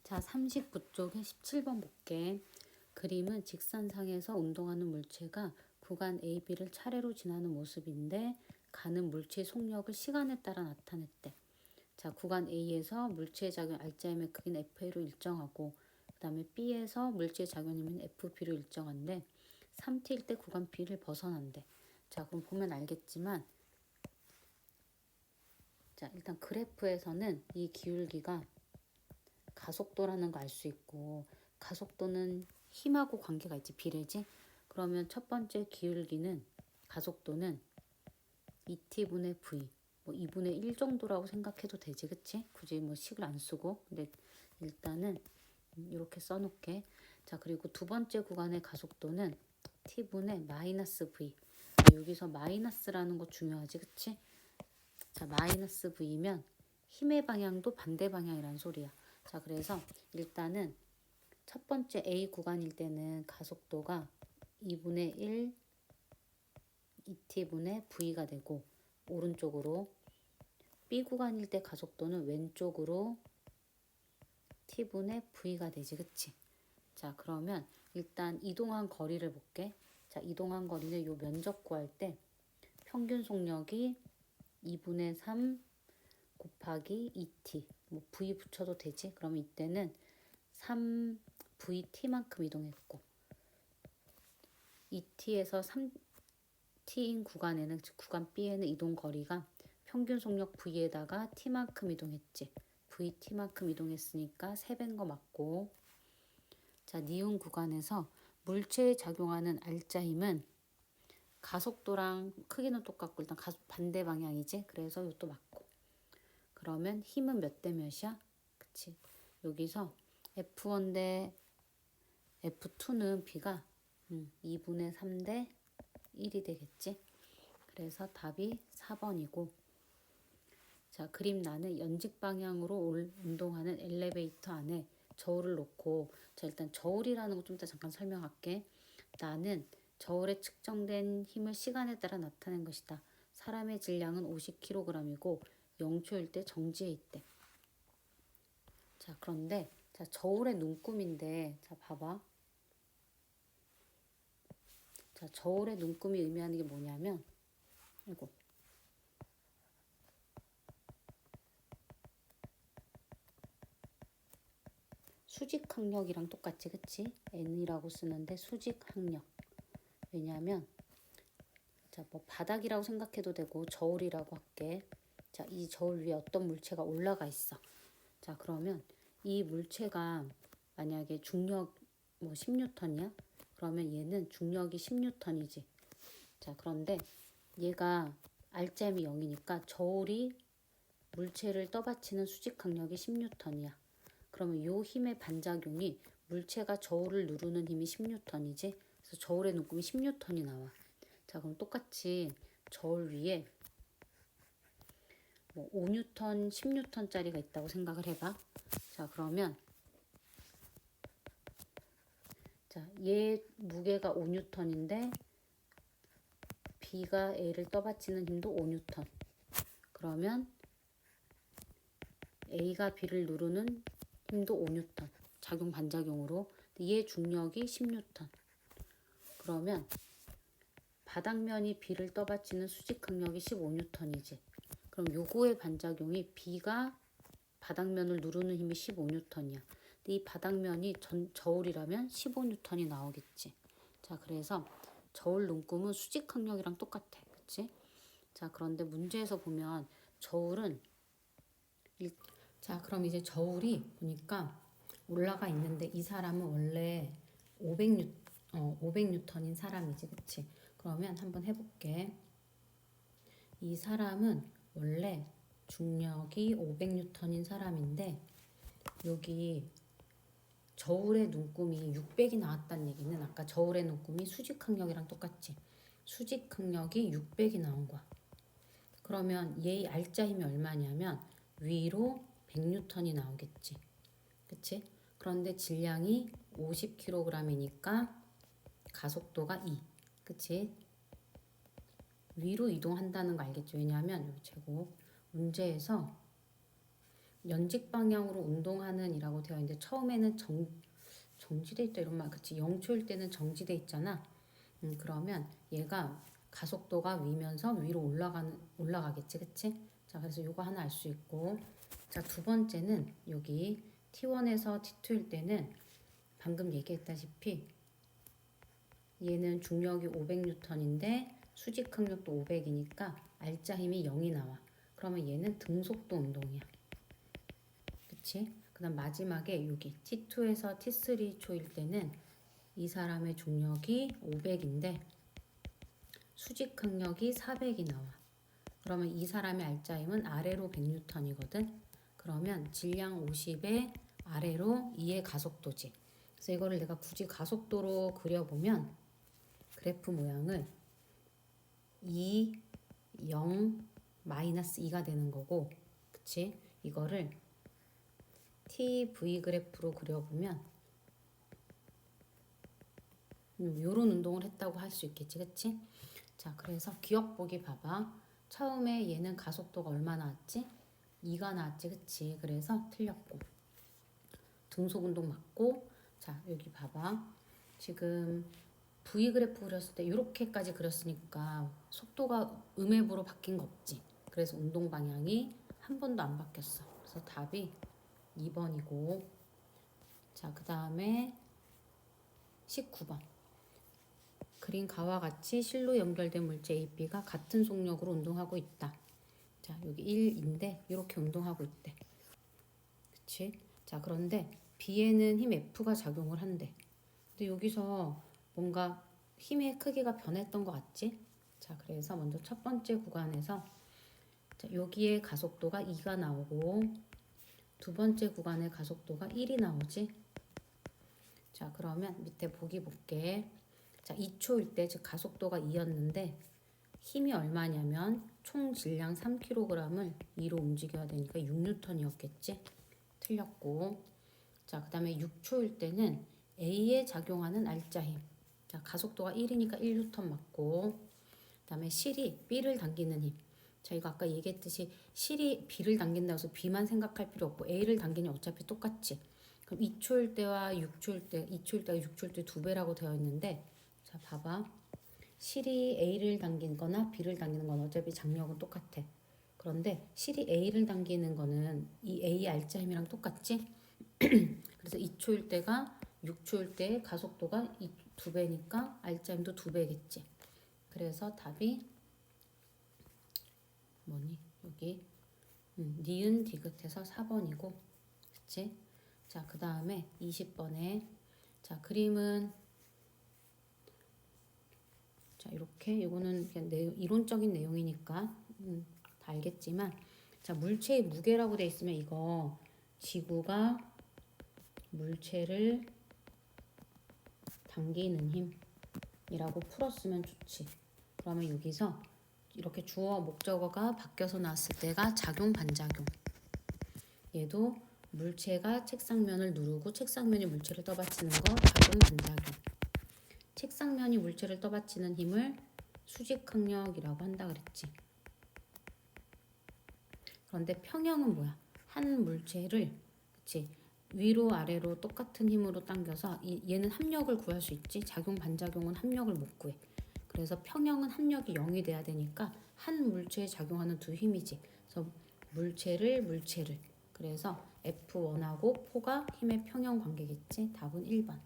자, 39쪽에 17번 볼게. 그림은 직선상에서 운동하는 물체가 구간 AB를 차례로 지나는 모습인데 가는 물체의 속력을 시간에 따라 나타냈대. 자, 구간 A에서 물체의 작용 R자임의 크기는 FA로 일정하고 그 다음에 B에서 물체의 작용이면 FB로 일정한데 3T일 때 구간 B를 벗어난대. 자, 그럼 보면 알겠지만 자, 일단 그래프에서는 이 기울기가 가속도라는 거 알 수 있고 가속도는 힘하고 관계가 있지, 비례지. 그러면 첫 번째 기울기는 가속도는 2t분의 v 뭐 2분의 1 정도라고 생각해도 되지, 그치? 굳이 뭐 식을 안 쓰고. 근데 일단은 이렇게 써놓게. 자, 그리고 두 번째 구간의 가속도는 t분의 마이너스 v. 여기서 마이너스라는 거 중요하지, 그치? 자, 마이너스 v면 힘의 방향도 반대 방향이란 소리야. 자, 그래서 일단은 첫 번째 A 구간일 때는 가속도가 2분의 1 2t분의 v가 되고 오른쪽으로, B 구간일 때 가속도는 왼쪽으로 t분의 v가 되지, 그치? 자, 그러면 일단 이동한 거리를 볼게. 자, 이동한 거리는 요 면적 구할 때 평균 속력이 2분의 3 곱하기 2t, 뭐 v 붙여도 되지. 그러면 이때는 3vt만큼 이동했고 2t에서 3t인 구간에는, 즉 구간 B에는 이동 거리가 평균 속력 v에다가 t만큼 이동했지. vt만큼 이동했으니까 3배인 거 맞고. 자, 니은 구간에서 물체에 작용하는 R자 힘은 가속도랑 크기는 똑같고 일단 반대 방향이지. 그래서 이것도 맞고. 그러면 힘은 몇 대 몇이야? 그치? 여기서 F1 대 F2는 B가 2분의 3 대 1이 되겠지? 그래서 답이 4번이고. 자, 그림 나는 연직 방향으로 운동하는 엘리베이터 안에 저울을 놓고, 자, 일단 저울이라는 거 좀 이따 잠깐 설명할게. 나는 저울에 측정된 힘을 시간에 따라 나타낸 것이다. 사람의 질량은 50kg이고 0초일 때 정지해 있대. 자, 그런데 자, 저울의 눈금인데, 자, 봐봐. 자, 저울의 눈금이 의미하는 게 뭐냐면, 이거 수직항력이랑 똑같지, 그치? N이라고 쓰는데 수직항력. 왜냐하면 자, 뭐 바닥이라고 생각해도 되고 저울이라고 할게. 자, 이 저울 위에 어떤 물체가 올라가 있어. 자, 그러면 이 물체가 만약에 중력 뭐 10N이야? 그러면 얘는 중력이 10N이지. 자, 그런데 얘가 R점이 0이니까 저울이 물체를 떠받치는 수직항력이 10N이야. 그러면 요 힘의 반작용이 물체가 저울을 누르는 힘이 10N이지. 그래서 저울의 눈금이 10N이 나와. 자, 그럼 똑같이 저울 위에 뭐 5N, 10N짜리가 있다고 생각을 해봐. 자, 그러면 자, 얘 무게가 5N인데 B가 A를 떠받치는 힘도 5N. 그러면 A가 B를 누르는 힘도 5N. 작용 반작용으로. 얘 중력이 10N. 그러면 바닥면이 B를 떠받치는 수직항력이 15N이지. 그럼 요거의 반작용이 B가 바닥면을 누르는 힘이 15N이야. 근데 이 바닥면이 저울이라면 15N이 나오겠지. 자, 그래서 저울 눈금은 수직항력이랑 똑같아. 그치? 자, 그런데 문제에서 보면 저울은 자, 그럼 이제 저울이 보니까 올라가 있는데 이 사람은 원래 500N인 사람이지, 그치? 그러면 한번 해볼게. 이 사람은 원래 중력이 500N인 사람인데 여기 저울의 눈금이 600이 나왔다는 얘기는 아까 저울의 눈금이 수직항력이랑 똑같지. 수직항력이 600이 나온 거야. 그러면 얘의 R자 힘이 얼마냐면 위로 100N이 나오겠지. 그치? 그런데 질량이 50kg이니까 가속도가 2. 그치? 위로 이동한다는 거 알겠죠? 왜냐하면 여기 제곱 문제에서 연직 방향으로 운동하는 이라고 되어 있는데 처음에는 정지돼 있다 이런 말 그치? 0초일 때는 정지돼 있잖아. 그러면 얘가 가속도가 위면서 위로 올라가겠지, 그치? 자, 그래서 요거 하나 알 수 있고, 자, 두 번째는 여기 T1에서 T2일 때는 방금 얘기했다시피 얘는 중력이 500N인데 수직 항력도 500이니까 알짜 힘이 0이 나와. 그러면 얘는 등속도 운동이야. 그치? 그 다음 마지막에 여기 T2에서 T3 초일 때는 이 사람의 중력이 500인데 수직 항력이 400이 나와. 그러면 이 사람의 알짜 힘은 아래로 100N이거든. 그러면 질량 50에 아래로 2의 가속도지. 그래서 이거를 내가 굳이 가속도로 그려보면 그래프 모양을 2, 0, 마이너스 2가 되는 거고, 그치? 이거를 TV 그래프로 그려보면 요런 운동을 했다고 할 수 있겠지, 그치? 자, 그래서 기억 보기 봐봐. 처음에 얘는 가속도가 얼마 나왔지? 2가 나왔지, 그치? 그래서 틀렸고 등속 운동 맞고. 자, 여기 봐봐. 지금 V 그래프 그렸을 때 이렇게까지 그렸으니까 속도가 음압으로 바뀐 거 없지. 그래서 운동 방향이 한 번도 안 바뀌었어. 그래서 답이 2번이고. 자, 그 다음에 19번. 그린 가와 같이 실로 연결된 물체 A, B가 같은 속력으로 운동하고 있다. 자, 여기 1인데 이렇게 운동하고 있대. 그치? 자, 그런데 B에는 힘 F가 작용을 한대. 근데 여기서 뭔가 힘의 크기가 변했던 것 같지? 자, 그래서 먼저 첫 번째 구간에서 자, 여기에 가속도가 2가 나오고 두 번째 구간의 가속도가 1이 나오지? 자, 그러면 밑에 보기 볼게. 자, 2초일 때 즉 가속도가 2였는데 힘이 얼마냐면 총 질량 3kg을 2로 움직여야 되니까 6N이었겠지? 틀렸고. 자, 그 다음에 6초일 때는 A에 작용하는 알짜 힘. 자, 가속도가 1이니까 1N 맞고. 그 다음에 실이 B를 당기는 힘. 자, 이거 아까 얘기했듯이 실이 B를 당긴다고 해서 B만 생각할 필요 없고 A를 당기면 어차피 똑같지. 그럼 2초일 때와 6초일 때, 2초일 때와 6초일 때 2배라고 되어 있는데, 자, 봐봐. 실이 A를 당긴 거나 B를 당기는 건 어차피 장력은 똑같아. 그런데 실이 A를 당기는 거는 이 A 알짜 힘이랑 똑같지? 그래서 2초일 때가 6초일 때 가속도가 2배니까 알짜 힘도 2배겠지. 그래서 답이 뭐니? 여기 니은 디귿해서 4번이고, 그치? 자, 그 다음에 20번에 자, 그림은 자, 이렇게 이거는 그냥 이론적인 내용이니까 다 알겠지만, 자, 물체의 무게라고 돼 있으면 이거 지구가 물체를 당기는 힘이라고 풀었으면 좋지. 그러면 여기서 이렇게 주어 목적어가 바뀌어서 나왔을 때가 작용 반작용. 얘도 물체가 책상면을 누르고 책상면이 물체를 떠받치는 거 작용 반작용. 책상면이 물체를 떠받치는 힘을 수직항력이라고 한다 그랬지. 그런데 평형은 뭐야? 한 물체를 그치? 위로 아래로 똑같은 힘으로 당겨서 얘는 합력을 구할 수 있지. 작용 반작용은 합력을 못 구해. 그래서 평형은 합력이 0이 돼야 되니까 한 물체에 작용하는 두 힘이지. 그래서 물체를 그래서 F1하고 포가 힘의 평형 관계겠지. 답은 1번.